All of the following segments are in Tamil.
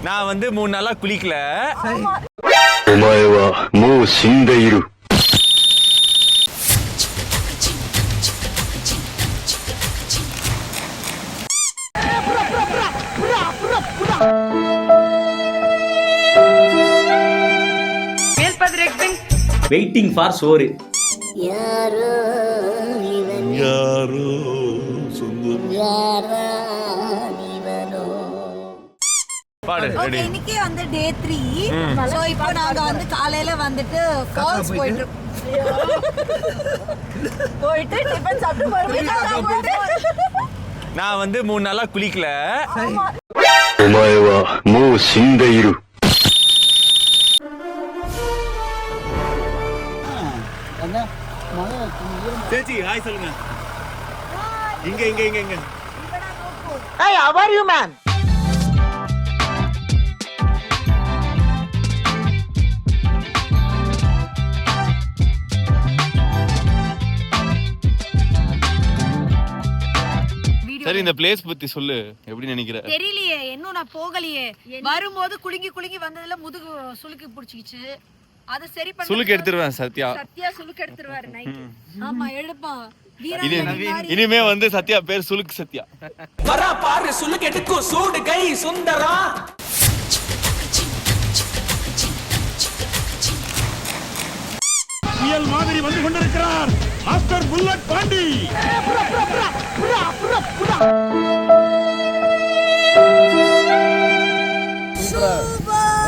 நான் வந்து 3 நாளா குளிக்கல. வெயிட்டிங் ஃபார் சோறு. யாரோ இவன் யாரோ சொந்தம் யாரா இவனோ. பாடு ரெடி. இன்னைக்கு வந்து டே 3. சோ இப்போ நாங்க வந்து காலையில வந்துட்டு ஃபால்ஸ் போயிட்டு டிஃபன் சாப்பிட்டு மறுபடியும் நான் வந்து 3 நாளா குளிக்கல. சேச்சி ஹாய் சொல்லுங்க. இங்க இங்க இங்க இங்க. Hey, how are you, man? சரி, இந்த பிளேஸ் பத்தி சொல்லு. எப்படி நினைக்கிற? தெரியலையே, இன்னும் நான் போகலையே. வரும்போது குலுங்கி குலுங்கி வந்ததுல முதுகு சுளுக்கு புடிச்சிக்கிச்சு. அது சரி பண்ண சுளுக்கு எடுத்துருவேன் சத்யா. சத்யா சுளுக்கு எடுத்துருவாரு நைட். ஆமா எடுப்பான். இனிமே வந்து சத்யா பேர் சுளுக்கு சத்யா. வரா பாரு சுளுக்கு எடுக்கும் சூடு கை சுந்தரா. புயல் மாதிரி வந்து கொண்டிருக்கிறார் மாஸ்டர் புல்லட் பாண்டி.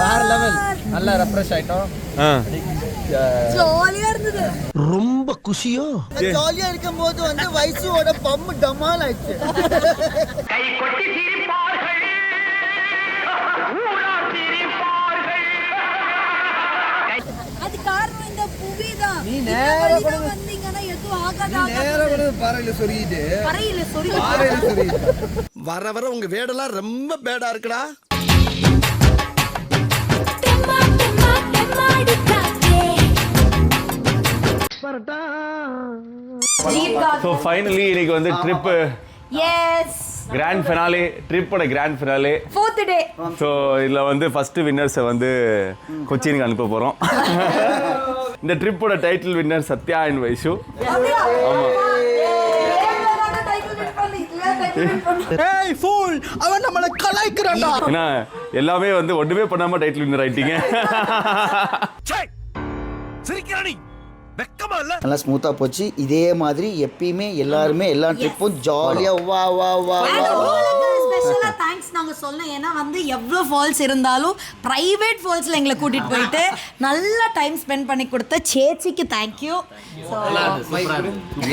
வேற லெவல். நல்லா ரெஃப்ரெஷ் ஆயிட்டோம். ஜாலியா இருந்தது. ரொம்ப குஷியோ. ஜாலியா இருக்கும்போது வந்து வயசோட பம் டமால் ஆயிடுச்சு. கை கொட்டி சிரிப்பார்கள் ஊரா சிரிப்பார்கள். அது காரணம் இந்த புவி தான். நீ நேரா வந்தீங்கன்னா எதுவும் ஆகாது. பாறையில சொரியுது. பறையில சொரியுது. வர வர உங்க வேடெல்லாம் ரொம்ப பேடா இருக்குடா. சோ ஃபைனலி இன்னைக்கு வந்து ட்ரிப். எஸ். கிராண்ட் ஃபினாலே, ட்ரிப்போட grand finale 4th day. So இதில் வந்து ஃபர்ஸ்ட் வின்னர்ஸை வந்து கொச்சினுக்கு அனுப்ப போகிறோம். இந்த ட்ரிப்போட title winner Sathya and Vaishu. ஆமாம். ஏய் ஃபூல், அவன் நம்மள கலாய்க்கறான்டா. ஏன்னா எல்லாமே வந்து ஒண்ணுமே பண்ணாம டைட்டில் வின்னர் ஆயிட்டீங்க. சிரிக்கிறானி வெக்கமா இல்ல? நல்லா ஸ்மூத்தா போச்சு. இதே மாதிரி எப்பயுமே எல்லாருமே எல்லா ட்ரிப்பும் ஜாலியா வா வா வா வா. ஸ்பெஷலா தேங்க்ஸ் நாங்க சொல்லணும். ஏன்னா வந்து எவ்வளோ ஃபால்ஸ் இருந்தாலும் பிரைவேட் ஃபால்ஸ்ல எங்களை கூட்டிட்டு போயிட்டு நல்ல டைம் ஸ்பெண்ட் பண்ணி கொடுத்த சேச்சிக்கு தேங்க்யூ.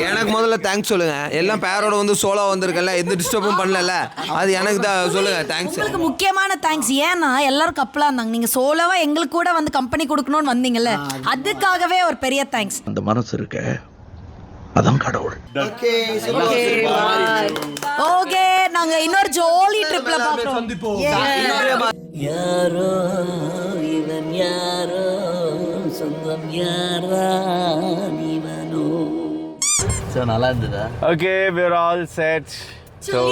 எனக்கு முதல்ல தேங்க்ஸ் சொல்லுங்க. எல்லாம் பேரோட வந்து சோலோ வந்திருக்கல, எந்த டிஸ்டர்பும் பண்ணல. அது எனக்கு தான் சொல்லுங்க தேங்க்ஸ். உங்களுக்கு முக்கியமான தேங்க்ஸ். ஏன்னா எல்லாரும் கப்பலா இருந்தாங்க. நீங்க சோலோவா எங்களுக்கு கூட வந்து கம்பெனி கொடுக்கணும்னு வந்தீங்கல்ல, அதுக்காகவே ஒரு பெரிய தேங்க்ஸ். அந்த மனசு இருக்க அதான் கடவுள். ஓகே, நாங்க இன்னொரு ஜாலி ட்ரிப்ல பாப்போம். யாரோ இவன் யாரோ சொந்தம் யாரா இவனோ. சோ நல்லா இருந்ததா? Okay, we are all set. So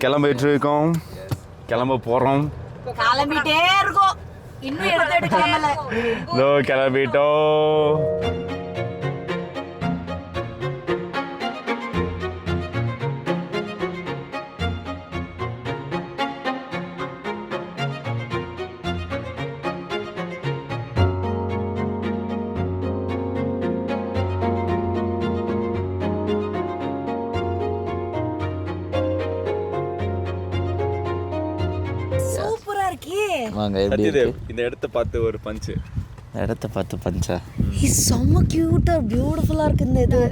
கிளம்பிட்டு இருக்கோம், கிளம்ப போகிறோம். கிளம்பிட்டே இருக்கோம். இன்னும் எடுத்து கிளம்பல. இதோ கிளம்பிட்டோம். சூப்பரா இருக்கே. வாங்க, எப்படி இருக்கு? இந்த இடத்த பார்த்து ஒரு பஞ்சு. இடத்த பார்த்து பஞ்சா. இஸ் செம்ம கியூட்டா பியூட்டிஃபுல்லா இருக்கு இந்த இது.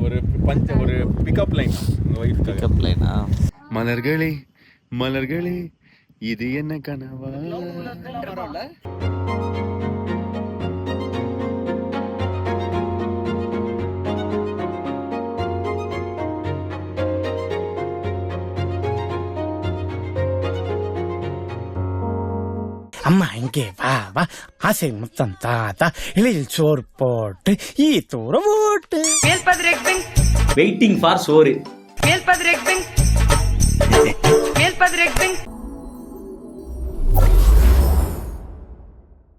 ஒரு பஞ்ச, ஒரு பிக்கப் லைன் உங்க வைஃப். பிக்கப் லைனா? மலர்களே மலர்களே இது என்ன கனவா? அம்மா இங்கே வா வா, ஆசை முத்தம் தாத்தா, இலையில் சோறு போட்டு ஈ தூரம் ஓட்டு. வெயிட்டிங் ஃபார் சோறு.